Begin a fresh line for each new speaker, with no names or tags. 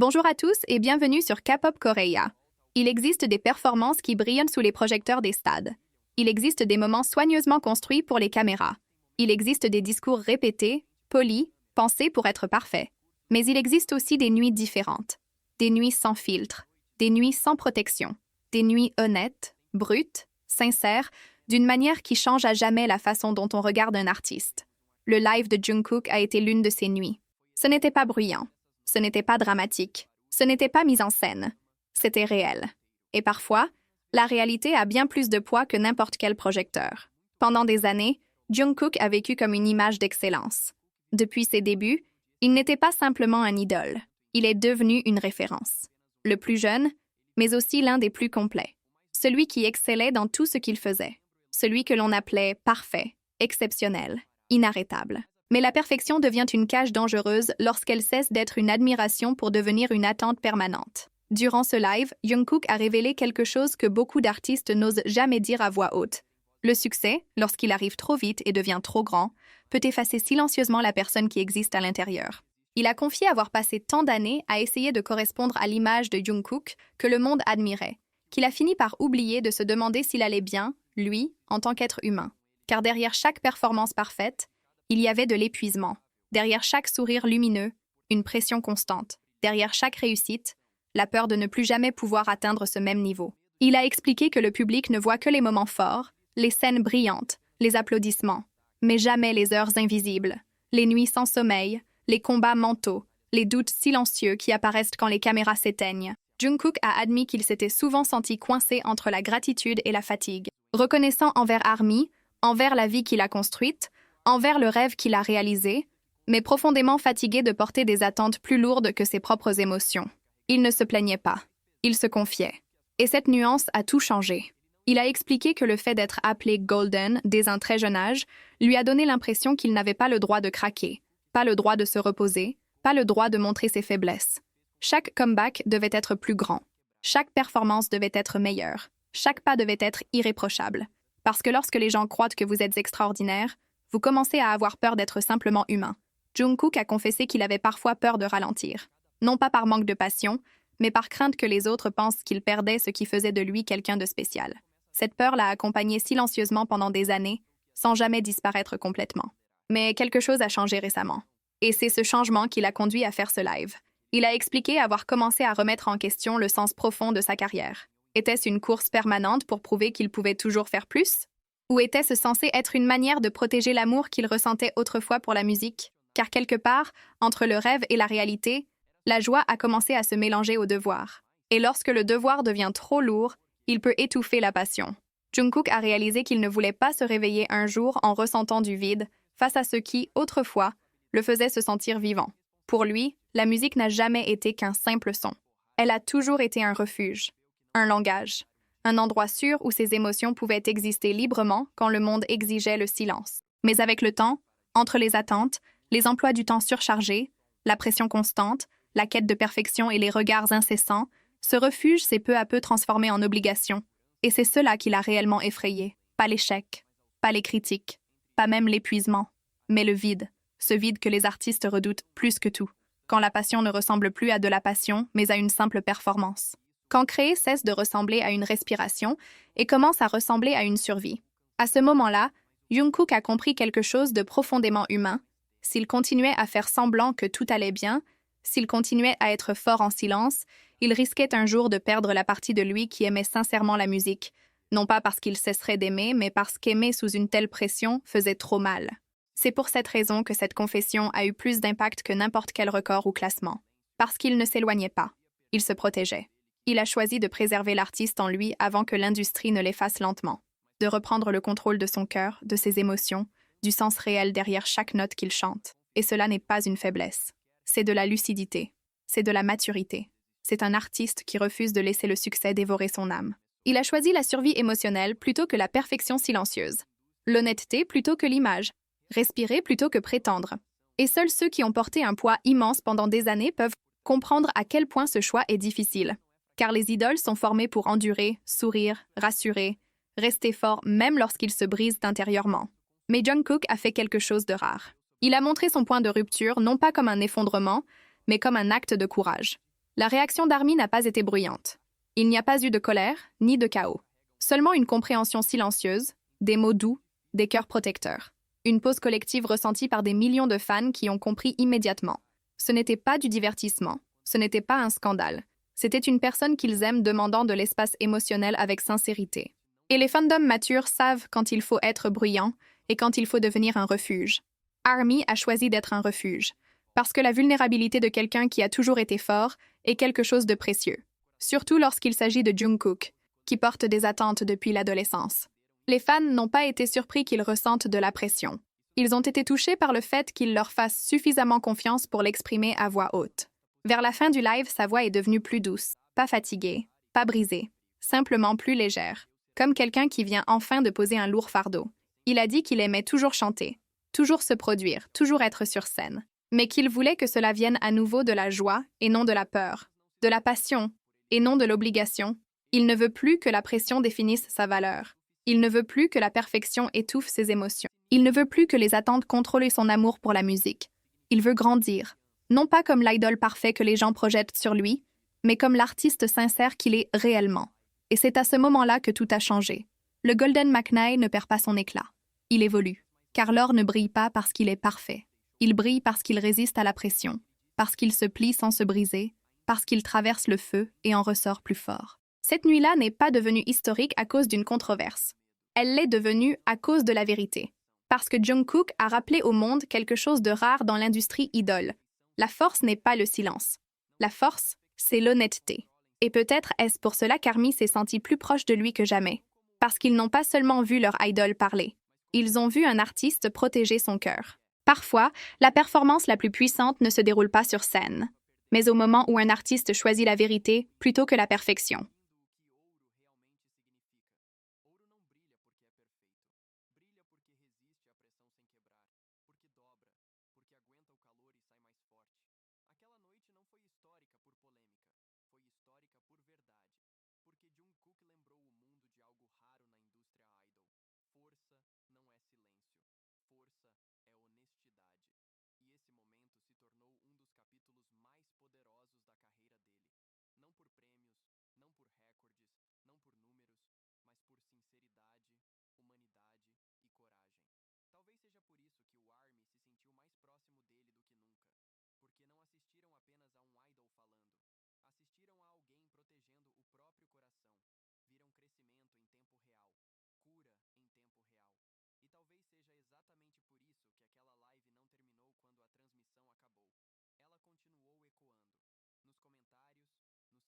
Bonjour à tous et bienvenue sur K-pop Korea. Il existe des performances qui brillent sous les projecteurs des stades. Il existe des moments soigneusement construits pour les caméras. Il existe des discours répétés, polis, pensés pour être parfaits. Mais il existe aussi des nuits différentes. Des nuits sans filtre, des nuits sans protection, des nuits honnêtes, brutes, sincères, d'une manière qui change à jamais la façon dont on regarde un artiste. Le live de Jungkook a été l'une de ces nuits. Ce n'était pas bruyant. Ce n'était pas dramatique. Ce n'était pas mis en scène. C'était réel. Et parfois, la réalité a bien plus de poids que n'importe quel projecteur. Pendant des années, Jungkook a vécu comme une image d'excellence. Depuis ses débuts, il n'était pas simplement un idole. Il est devenu une référence. Le plus jeune, mais aussi l'un des plus complets. Celui qui excellait dans tout ce qu'il faisait. Celui que l'on appelait parfait, exceptionnel, inarrêtable. Mais la perfection devient une cage dangereuse lorsqu'elle cesse d'être une admiration pour devenir une attente permanente. Durant ce live, Jungkook a révélé quelque chose que beaucoup d'artistes n'osent jamais dire à voix haute. Le succès, lorsqu'il arrive trop vite et devient trop grand, peut effacer silencieusement la personne qui existe à l'intérieur. Il a confié avoir passé tant d'années à essayer de correspondre à l'image de Jungkook que le monde admirait, qu'il a fini par oublier de se demander s'il allait bien, lui, en tant qu'être humain. Car derrière chaque performance parfaite, il y avait de l'épuisement. Derrière chaque sourire lumineux, une pression constante. Derrière chaque réussite, la peur de ne plus jamais pouvoir atteindre ce même niveau. Il a expliqué que le public ne voit que les moments forts, les scènes brillantes, les applaudissements, mais jamais les heures invisibles, les nuits sans sommeil, les combats mentaux, les doutes silencieux qui apparaissent quand les caméras s'éteignent. Jungkook a admis qu'il s'était souvent senti coincé entre la gratitude et la fatigue. Reconnaissant envers ARMY, envers la vie qu'il a construite, envers le rêve qu'il a réalisé, mais profondément fatigué de porter des attentes plus lourdes que ses propres émotions. Il ne se plaignait pas. Il se confiait. Et cette nuance a tout changé. Il a expliqué que le fait d'être appelé Golden dès un très jeune âge lui a donné l'impression qu'il n'avait pas le droit de craquer, pas le droit de se reposer, pas le droit de montrer ses faiblesses. Chaque comeback devait être plus grand. Chaque performance devait être meilleure. Chaque pas devait être irréprochable. Parce que lorsque les gens croient que vous êtes extraordinaire, vous commencez à avoir peur d'être simplement humain. Jungkook a confessé qu'il avait parfois peur de ralentir. Non pas par manque de passion, mais par crainte que les autres pensent qu'il perdait ce qui faisait de lui quelqu'un de spécial. Cette peur l'a accompagné silencieusement pendant des années, sans jamais disparaître complètement. Mais quelque chose a changé récemment. Et c'est ce changement qui l'a conduit à faire ce live. Il a expliqué avoir commencé à remettre en question le sens profond de sa carrière. Était-ce une course permanente pour prouver qu'il pouvait toujours faire plus? Ou était-ce censé être une manière de protéger l'amour qu'il ressentait autrefois pour la musique? Car quelque part, entre le rêve et la réalité, la joie a commencé à se mélanger au devoir. Et lorsque le devoir devient trop lourd, il peut étouffer la passion. Jungkook a réalisé qu'il ne voulait pas se réveiller un jour en ressentant du vide face à ce qui, autrefois, le faisait se sentir vivant. Pour lui, la musique n'a jamais été qu'un simple son. Elle a toujours été un refuge, un langage. Un endroit sûr où ses émotions pouvaient exister librement quand le monde exigeait le silence. Mais avec le temps, entre les attentes, les emplois du temps surchargés, la pression constante, la quête de perfection et les regards incessants, ce refuge s'est peu à peu transformé en obligation. Et c'est cela qui l'a réellement effrayé. Pas l'échec, pas les critiques, pas même l'épuisement, mais le vide. Ce vide que les artistes redoutent plus que tout, quand la passion ne ressemble plus à de la passion, mais à une simple performance. Quand créer cesse de ressembler à une respiration et commence à ressembler à une survie. À ce moment-là, Jungkook a compris quelque chose de profondément humain. S'il continuait à faire semblant que tout allait bien, s'il continuait à être fort en silence, il risquait un jour de perdre la partie de lui qui aimait sincèrement la musique, non pas parce qu'il cesserait d'aimer, mais parce qu'aimer sous une telle pression faisait trop mal. C'est pour cette raison que cette confession a eu plus d'impact que n'importe quel record ou classement. Parce qu'il ne s'éloignait pas, il se protégeait. Il a choisi de préserver l'artiste en lui avant que l'industrie ne l'efface lentement, de reprendre le contrôle de son cœur, de ses émotions, du sens réel derrière chaque note qu'il chante. Et cela n'est pas une faiblesse. C'est de la lucidité, c'est de la maturité. C'est un artiste qui refuse de laisser le succès dévorer son âme. Il a choisi la survie émotionnelle plutôt que la perfection silencieuse, l'honnêteté plutôt que l'image, respirer plutôt que prétendre. Et seuls ceux qui ont porté un poids immense pendant des années peuvent comprendre à quel point ce choix est difficile. Car les idoles sont formées pour endurer, sourire, rassurer, rester fort même lorsqu'ils se brisent intérieurement. Mais Jungkook a fait quelque chose de rare. Il a montré son point de rupture non pas comme un effondrement, mais comme un acte de courage. La réaction d'Army n'a pas été bruyante. Il n'y a pas eu de colère, ni de chaos. Seulement une compréhension silencieuse, des mots doux, des cœurs protecteurs. Une pause collective ressentie par des millions de fans qui ont compris immédiatement. Ce n'était pas du divertissement, ce n'était pas un scandale. C'était une personne qu'ils aiment demandant de l'espace émotionnel avec sincérité. Et les fandoms matures savent quand il faut être bruyant et quand il faut devenir un refuge. Army a choisi d'être un refuge, parce que la vulnérabilité de quelqu'un qui a toujours été fort est quelque chose de précieux, surtout lorsqu'il s'agit de Jungkook, qui porte des attentes depuis l'adolescence. Les fans n'ont pas été surpris qu'ils ressentent de la pression. Ils ont été touchés par le fait qu'il leur fasse suffisamment confiance pour l'exprimer à voix haute. Vers la fin du live, sa voix est devenue plus douce, pas fatiguée, pas brisée, simplement plus légère, comme quelqu'un qui vient enfin de poser un lourd fardeau. Il a dit qu'il aimait toujours chanter, toujours se produire, toujours être sur scène, mais qu'il voulait que cela vienne à nouveau de la joie et non de la peur, de la passion et non de l'obligation. Il ne veut plus que la pression définisse sa valeur. Il ne veut plus que la perfection étouffe ses émotions. Il ne veut plus que les attentes contrôlent son amour pour la musique. Il veut grandir, non pas comme l'idole parfait que les gens projettent sur lui, mais comme l'artiste sincère qu'il est réellement. Et c'est à ce moment-là que tout a changé. Le Golden McKnight ne perd pas son éclat. Il évolue, car l'or ne brille pas parce qu'il est parfait. Il brille parce qu'il résiste à la pression, parce qu'il se plie sans se briser, parce qu'il traverse le feu et en ressort plus fort. Cette nuit-là n'est pas devenue historique à cause d'une controverse. Elle l'est devenue à cause de la vérité. Parce que Jungkook a rappelé au monde quelque chose de rare dans l'industrie idole. La force n'est pas le silence. La force, c'est l'honnêteté. Et peut-être est-ce pour cela qu'Army s'est senti plus proche de lui que jamais. Parce qu'ils n'ont pas seulement vu leur idole parler. Ils ont vu un artiste protéger son cœur. Parfois, la performance la plus puissante ne se déroule pas sur scène, mais au moment où un artiste choisit la vérité plutôt que la perfection.